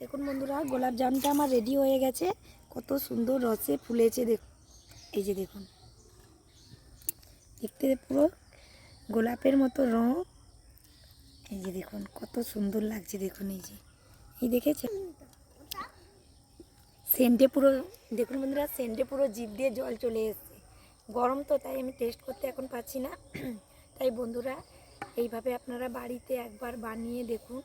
দেখুন বন্ধুরা, গোলাপ জামটা আমার রেডি হয়ে গেছে। কত সুন্দর রসে ফুলেছে। এই যে দেখুন, দেখতে পুরো গোলাপের মতো রং। এই যে দেখুন কত সুন্দর লাগছে। দেখুন এই দেখেছেন সেন্টে পুরো, দেখুন বন্ধুরা সেন্টে পুরো জিভ দিয়ে জল চলে এসছে। গরম তো, তাই আমি টেস্ট করতে এখন পাচ্ছি না। তাই বন্ধুরা, এইভাবে আপনারা বাড়িতে একবার বানিয়ে দেখুন,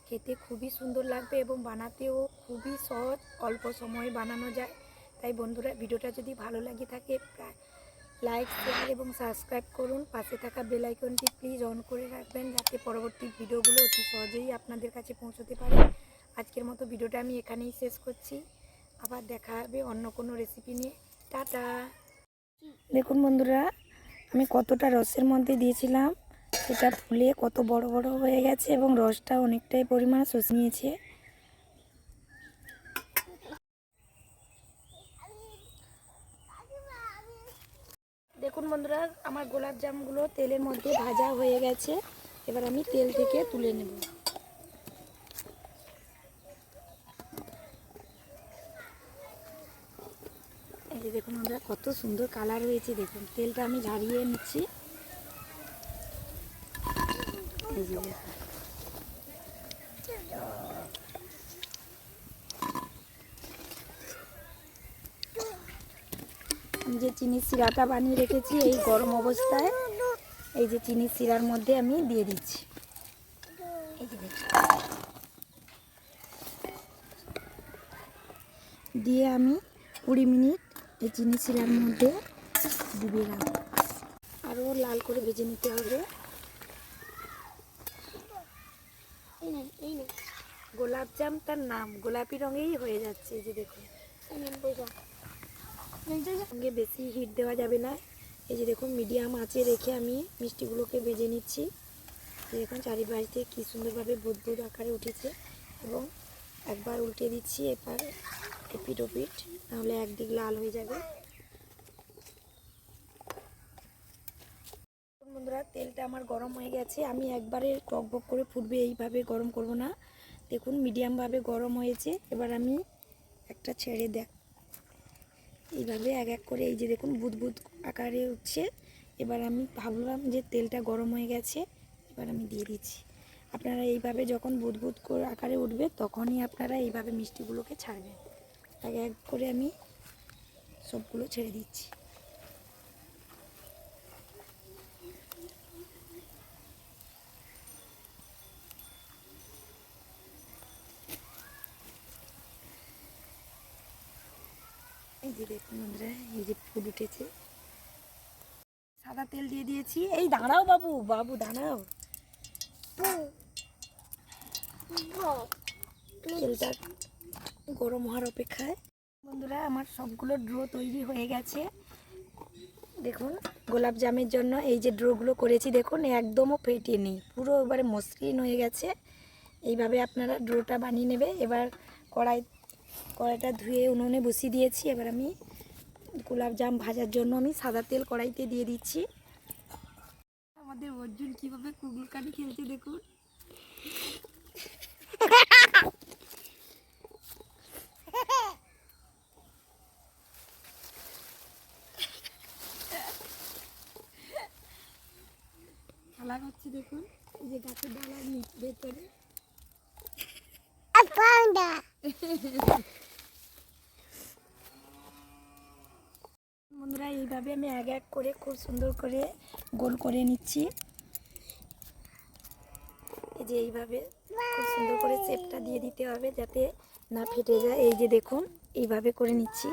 খেতে খুবই সুন্দর লাগবে এবং বানাতেও খুবই সহজ, অল্প সময়ে বানানো যায়। তাই বন্ধুরা, ভিডিওটা যদি ভালো লাগে থাকে লাইক, শেয়ার এবং সাবস্ক্রাইব করুন। পাশে থাকা বেল আইকনটি প্লিজ অন করে রাখবেন, যাতে পরবর্তী ভিডিওগুলো অতি সহজেই আপনাদের কাছে পৌঁছতে পারে। আজকের মতো ভিডিওটা আমি এখানেই শেষ করছি। আবার দেখা হবে অন্য কোনো রেসিপি নিয়ে। টাটা। দেখুন বন্ধুরা, আমি কতটা রসের মধ্যে দিয়েছিলাম, সেটা ফুলে কত বড় বড় হয়ে গেছে এবং রসটা অনেকটাই পরিমাণ শুষে নিয়েছে। দেখুন বন্ধুরা, আমার গোলাপ জামগুলো তেলের মধ্যে ভাজা হয়ে গেছে। এবার আমি তেল থেকে তুলে নেব। এই যে দেখুন বন্ধুরা, কত সুন্দর কালার হয়েছে। দেখুন তেলটা আমি ঝারিয়ে নিচ্ছি। এই যে দেখুন, আমি যে চিনির শিরাটা বানিয়ে রেখেছি, এই গরম অবস্থায় এই যে চিনির শিরার মধ্যে আমি দিয়ে দিচ্ছি। এই যে দেখুন, দিয়ে আমি 20 মিনিট এই চিনি শিরার মধ্যে ডুবিয়ে রাখবো। আরও লাল করে ভেজে নিতে হবে। গোলাপ জাম তার নাম, গোলাপি রঙেই হয়ে যাচ্ছে। এই যে দেখুন, সঙ্গে বেশি হিট দেওয়া যাবে না। এই যে দেখুন, মিডিয়াম আঁচে রেখে আমি মিষ্টিগুলোকে ভেজে নিচ্ছি। দেখুন চারিপাশে কী সুন্দরভাবে বুদবুদ আকারে উঠেছে এবং একবার উল্টে দিচ্ছি, এবার এপিট ওপিট, নাহলে একদিক লাল হয়ে যাবে। বন্ধুরা, তেলটা আমার গরম হয়ে গেছে। আমি একবারে টকবক করে ফুটবে এইভাবে গরম করব না। দেখুন মিডিয়ামভাবে গরম হয়েছে। এবার আমি একটা ছেড়ে এইভাবে এক এক করে, এই যে দেখুন বুদবুদ আকারে উঠছে। এবার আমি ভাবলাম যে তেলটা গরম হয়ে গেছে, এবার আমি দিয়ে দিচ্ছি। আপনারা এইভাবে যখন বুদবুদ করে আকারে উঠবে, তখনই আপনারা এইভাবে মিষ্টিগুলোকে ছাড়বেন। এক এক করে আমি সবগুলো ছেড়ে দিচ্ছি। এই যে দেখুন বন্ধুরা, এই যে ফুল উঠেছে। সাদা তেল দিয়ে দিয়েছি। এই দাঁড়াও বাবু, বাবু দাঁড়াও। তেলটা গরম হওয়ার অপেক্ষায়। বন্ধুরা, আমার সবগুলো ড্রো তৈরি হয়ে গেছে। দেখুন গোলাপ জামের জন্য এই যে ড্রোগুলো করেছি, দেখুন একদমও ফেটে নেই, পুরো এবারে মসৃণ হয়ে গেছে। এইভাবে আপনারা ড্রোটা বানিয়ে নেবে। এবার কড়াইটা ধুয়ে উনুনে বসিয়ে দিয়েছি। এবার আমি গোলাপ জাম ভাজার জন্য আমি সাদা তেল কড়াইতে দিয়ে দিচ্ছি। আমাদের অর্জুন কীভাবে কুকুরকানি খেলছে দেখুন। খেলা করছে দেখুন, এই যে গাছের ডালার ভেতরে। বন্ধুরা, এইভাবে আমি এক এক করে খুব সুন্দর করে গোল করে নিচ্ছি। এই যে এইভাবে খুব সুন্দর করে শেপটা দিয়ে দিতে হবে, যাতে না ফেটে যায়। এই যে দেখুন, এইভাবে করে নিচ্ছি।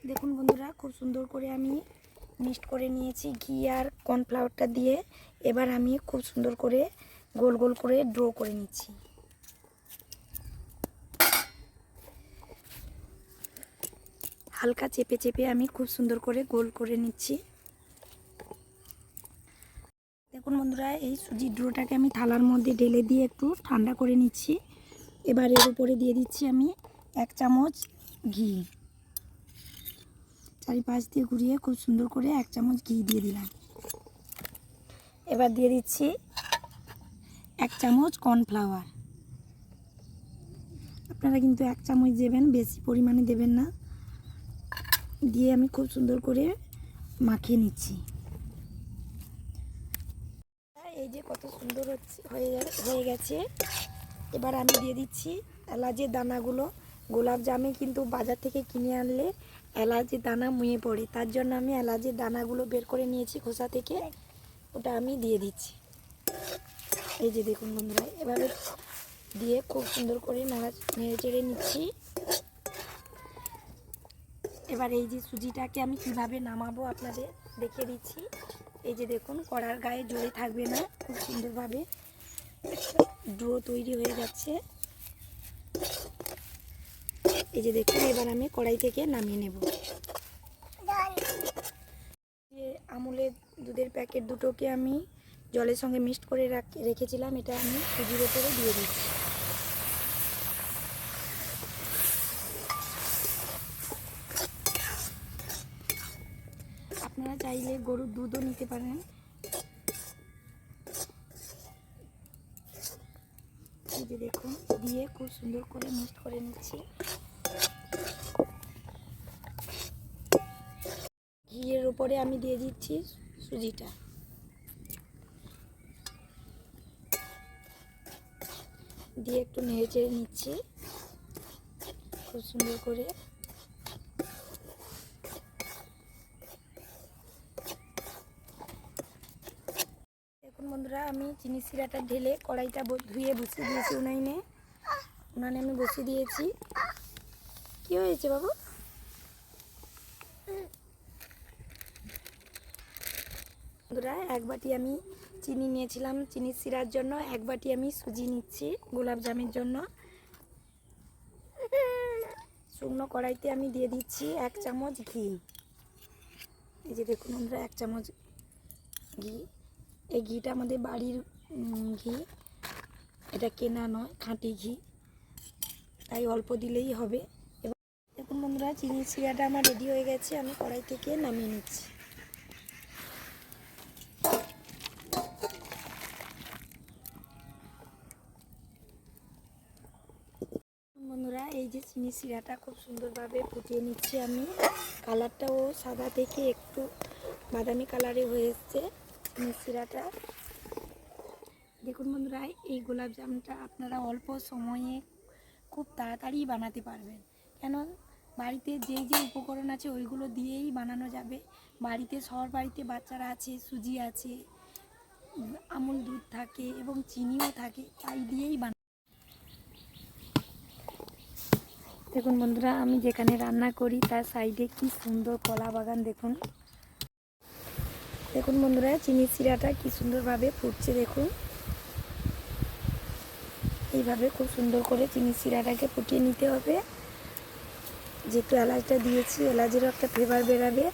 দেখুন বন্ধুরা, খুব সুন্দর করে আমি মিক্সড করে নিয়েছি ঘি আর কর্নফ্লাওয়ারটা দিয়ে। এবার আমি খুব সুন্দর করে গোল গোল করে ড্র করে নিচ্ছি। হালকা চেপে চেপে আমি খুব সুন্দর করে গোল করে নিচ্ছি। দেখুন বন্ধুরা, এই সুজির ড্রোটাকে আমি থালার মধ্যে ঢেলে দিয়ে একটু ঠান্ডা করে নিচ্ছি। এবার এর উপরে দিয়ে দিচ্ছি আমি 1 চামচ ঘি। চারিপাশ দিয়ে ঘুরিয়ে খুব সুন্দর করে 1 চামচ ঘি দিয়ে দিলাম। এবার দিয়ে দিচ্ছি 1 চামচ কর্নফ্লাওয়ার। আপনারা কিন্তু 1 চামচ দেবেন, বেশি পরিমাণে দেবেন না। দিয়ে আমি খুব সুন্দর করে মাখিয়ে নিচ্ছি। এই যে কত সুন্দর হয়ে গেছে। এবার আমি দিয়ে দিচ্ছি এলাচের দানাগুলো। গোলাপ জামে কিন্তু বাজার থেকে কিনে আনলে এলাচের দানা মুয়ে পড়ে, তার জন্য আমি এলাচের দানাগুলো বের করে নিয়েছি খোসা থেকে, ওটা আমি দিয়ে দিচ্ছি। এই যে দেখুন বন্ধুরা, এভাবে দিয়ে খুব সুন্দর করে নেড়ে চেড়ে নিচ্ছি। এবার এই যে সুজিটাকে আমি কিভাবে নামাবো আপনাদের দেখিয়ে দিচ্ছি। এই যে দেখুন, কড়ার গায়ে জড়ে থাকবে না, খুব সুন্দরভাবে ডো তৈরি হয়ে যাচ্ছে। এই যে দেখুন, এবার আমি কড়াই থেকে নামিয়ে নেব। যে আমুলের দুধের প্যাকেট দুটোকে আমি জলের সঙ্গে মিক্সড করে রেখেছিলাম, এটা আমি সুজির ওপরে দিয়ে দিচ্ছি। আপনারা চাইলে গরুর দুধও নিতে পারেন। এই যে দেখুন, দিয়ে খুব সুন্দর করে মিক্সড করে নিচ্ছি। ঘিয়ের উপরে আমি দিয়ে দিচ্ছি সুজিটা। দিয়ে একটু নেড়ে চেড়ে নিচ্ছি খুব সুন্দর করে। দেখুন বন্ধুরা, আমি চিনি শিরাটা ঢেলে কড়াইটা ধুয়ে বসিয়ে দিয়েছি উনানে আমি বসিয়ে দিয়েছি। কি হয়েছে বাবু? বন্ধুরা, 1 বাটি আমি চিনি নিয়েছিলাম চিনি শিরার জন্য, 1 বাটি আমি সুজি নিচ্ছি গোলাপ জামের জন্য। শুকনো কড়াইতে আমি দিয়ে দিচ্ছি 1 চামচ ঘি। এই যে দেখুন বন্ধুরা, 1 চামচ ঘি। এই ঘিটা আমাদের বাড়ির ঘি, এটা কেনা নয়, খাঁটি ঘি, তাই অল্প দিলেই হবে। এবার দেখুন বন্ধুরা, চিনি শিরাটা আমার রেডি হয়ে গেছে, আমি কড়াই থেকে নামিয়ে নিচ্ছি। বন্ধুরা, এই যে চিনি শিরাটা খুব সুন্দরভাবে ফুটিয়ে নিচ্ছি আমি। কালারটাও সাদা থেকে একটু বাদামি কালারে হয়ে এসছে চিনি শিরাটা। দেখুন বন্ধুরা, এই গোলাপ জামটা আপনারা অল্প সময়ে খুব তাড়াতাড়ি বানাতে পারবেন, কেন বাড়িতে যেই যে উপকরণ আছে ওইগুলো দিয়েই বানানো যাবে। সবার বাড়িতে বাচ্চারা আছে, সুজি আছে, আমুল দুধ থাকে এবং চিনিও থাকে, তাই দিয়েই দেখুন বন্ধুরা, আমি যেখানে রান্না করি তার সাইডে কি সুন্দর কলা বাগান। দেখুন দেখুন বন্ধুরা, চিনি শিরাটা কি সুন্দরভাবে ফুটছে। দেখুন, এইভাবে খুব সুন্দর করে চিনি শিরাটাকে ফুটিয়ে নিতে হবে। যেহেতু এলাচটা দিয়েছি, এলাচেরও একটা ফ্লেভার বেরাবে।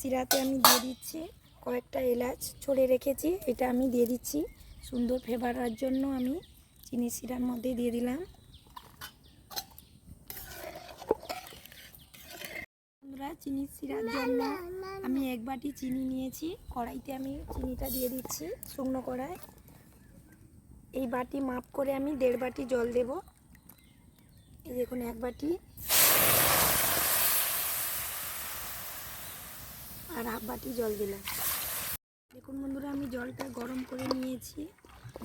শিরাতে আমি দিয়ে দিচ্ছি কয়েকটা এলাচ ছড়ে রেখেছি, এটা আমি দিয়ে দিচ্ছি সুন্দর ফ্লেভারের জন্য। আমি চিনি শিরার মধ্যে দিয়ে দিলাম। বন্ধুরা, চিনি শিরার জন্য আমি 1 বাটি চিনি নিয়েছি, কড়াইতে আমি চিনিটা দিয়ে দিচ্ছি শুকনো কড়াই। এই বাটি মাপ করে আমি 1.5 বাটি জল দেব। এই দেখুন, 1 বাটি আর 1/2 বাটি জল দিলাম। দেখুন বন্ধুরা, আমি জলটা গরম করে নিয়েছি,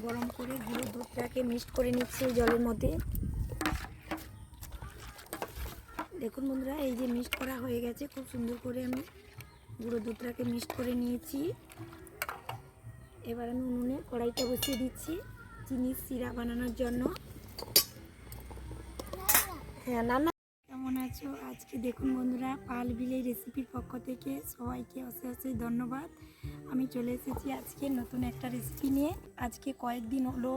গরম করে গুঁড়ো দুধটাকে মিক্সড করে নিচ্ছি এই জলের মধ্যে। দেখুন বন্ধুরা, এই যে মিক্সড করা হয়ে গেছে, খুব সুন্দর করে আমি গুঁড়ো দুধটাকে মিক্সড করে নিয়েছি। এবার আমি উনুনে কড়াইটা বসিয়ে দিচ্ছি চিনির শিরা বানানোর জন্য। হ্যাঁ নানা, কেমন আছো? আজকে দেখুন বন্ধুরা, পাল বিলেই রেসিপির পক্ষ থেকে সবাইকে অশেষ ধন্যবাদ। আমি চলে এসেছি আজকে নতুন একটা রেসিপি নিয়ে। আজকে কয়েকদিন হলো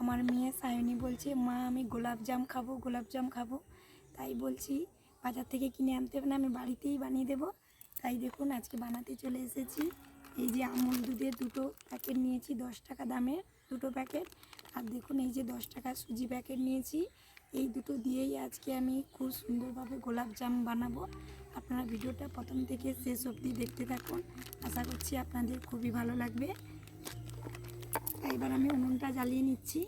আমার মেয়ে সায়নী বলছে, মা আমি গোলাপ জাম খাবো। তাই বলছি বাজার থেকে কিনে আনতে হবে না, আমি বাড়িতেই বানিয়ে দেবো। তাই দেখুন, আজকে বানাতে চলে এসেছি। এই যে আমুল দুধের 2টো প্যাকেট নিয়েছি, 10 টাকা দামের 2টো প্যাকেট। আর দেখুন, এই যে 10 টাকা সুজি প্যাকেট নিয়েছি। এই দুটো দিয়েই আজকে আমি খুব সুন্দরভাবে গোলাপ জাম বানাবো। আপনারা ভিডিওটা প্রথম থেকে শেষ অবধি দেখতে থাকুন, আশা করছি আপনাদের খুবই ভালো লাগবে। এবার আমি উনুনটা জ্বালিয়ে নিচ্ছি।